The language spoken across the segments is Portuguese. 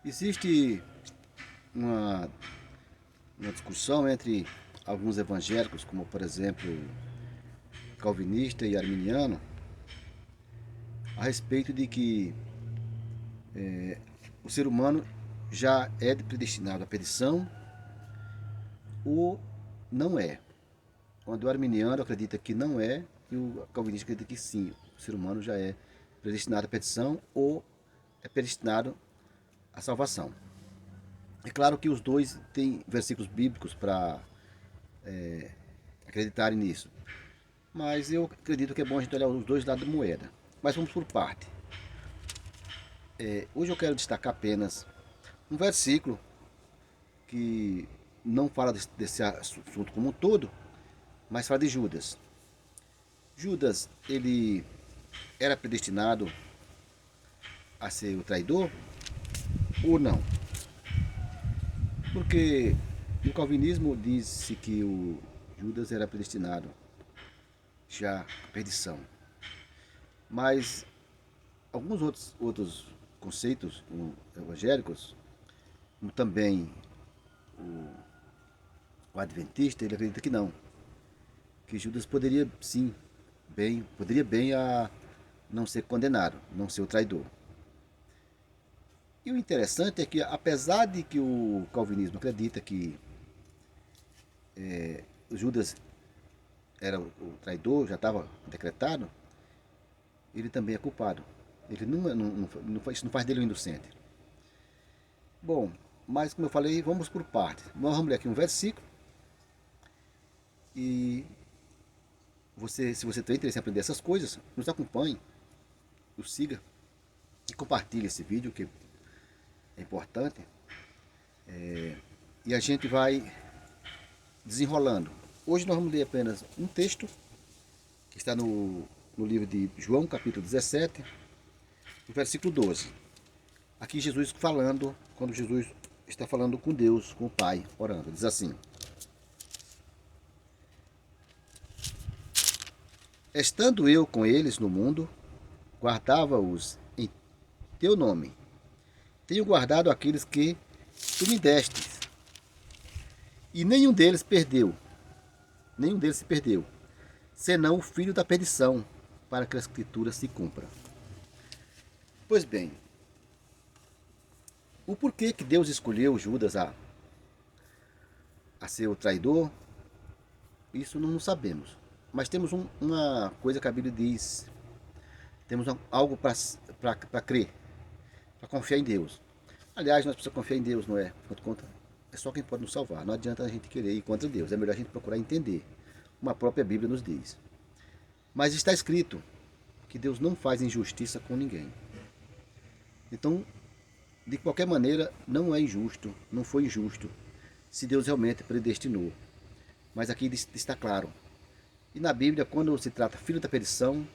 Existe uma, uma discussão entre alguns evangélicos, como por exemplo calvinista e arminiano, a respeito de que o ser humano já é predestinado à perdição ou não é. Quando o arminiano acredita que não é e o calvinista acredita que sim, o ser humano já é predestinado à perdição ou é predestinado à salvação. É claro que os dois têm versículos bíblicos para acreditarem nisso, mas eu acredito que é bom a gente olhar os dois lados da moeda. Mas vamos por parte. Hoje eu quero destacar apenas um versículo que não fala desse assunto como um todo, mas fala de Judas. Judas, ele era predestinado a ser o traidor ou não? Porque no calvinismo disse que o Judas era predestinado já à perdição. Mas alguns outros conceitos evangélicos, como também o adventista, ele acredita que não. Que Judas poderia sim, poderia bem a não ser condenado, não ser o traidor. E o interessante é que, apesar de que o calvinismo acredita que Judas era o traidor, já estava decretado, ele também é culpado. Ele isso não faz dele um inocente. Bom, mas como eu falei, vamos por partes. Nós vamos ler aqui um versículo e se você tem interesse em aprender essas coisas, nos acompanhe, nos siga e compartilhe esse vídeo que é importante. E a gente vai desenrolando. Hoje nós vamos ler apenas um texto que está no livro de João, capítulo 17, no versículo 12. Aqui Jesus falando, quando Jesus está falando com Deus, com o Pai, orando. Diz assim: Estando eu com eles no mundo, guardava-os em teu nome. Tenho guardado aqueles que tu me destes, e nenhum deles se perdeu, senão o filho da perdição, para que a escritura se cumpra. Pois bem, o porquê que Deus escolheu Judas a ser o traidor, isso não sabemos. Mas temos uma coisa que a Bíblia diz, temos algo para crer, para confiar em Deus. Aliás, nós precisamos confiar em Deus, não é? Por conta, é só quem pode nos salvar. Não adianta a gente querer ir contra Deus, é melhor a gente procurar entender, como a própria Bíblia nos diz. Mas está escrito que Deus não faz injustiça com ninguém. Então, de qualquer maneira, não é injusto, não foi injusto, se Deus realmente predestinou. Mas aqui está claro. E na Bíblia, quando se trata filho da perdição,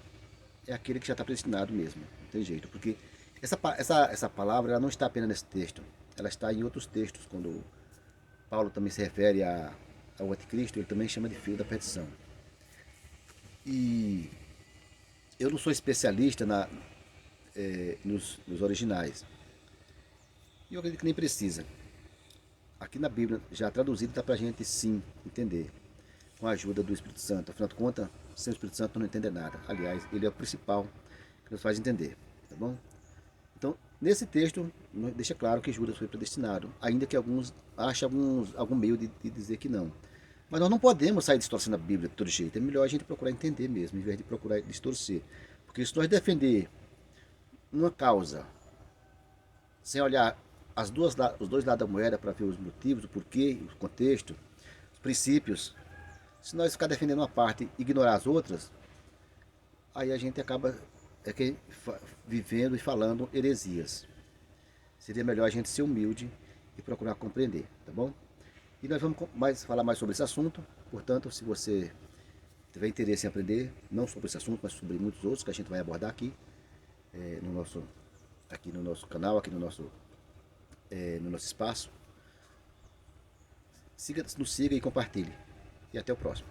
é aquele que já está predestinado mesmo. Não tem jeito, porque essa palavra ela não está apenas nesse texto, ela está em outros textos. Quando Paulo também se refere ao anticristo, ele também chama de filho da perdição. E eu não sou especialista nos originais. E eu acredito que nem precisa. Aqui na Bíblia, já traduzido, dá para a gente sim entender, com a ajuda do Espírito Santo. Afinal de contas, sem o Espírito Santo não entender nada. Aliás, ele é o principal que nos faz entender. Tá bom? Então, nesse texto, deixa claro que Judas foi predestinado, ainda que alguns achem algum meio de dizer que não. Mas nós não podemos sair distorcendo a Bíblia de todo jeito. É melhor a gente procurar entender mesmo, em vez de procurar distorcer. Porque se nós defender uma causa sem olhar os dois lados da moeda para ver os motivos, o porquê, o contexto, os princípios, se nós ficar defendendo uma parte e ignorar as outras, aí a gente acaba vivendo e falando heresias. Seria melhor a gente ser humilde e procurar compreender, tá bom? E nós vamos falar mais sobre esse assunto. Portanto, se você tiver interesse em aprender, não sobre esse assunto, mas sobre muitos outros que a gente vai abordar aqui, no nosso canal, aqui no nosso espaço, nos siga e compartilhe. E até o próximo.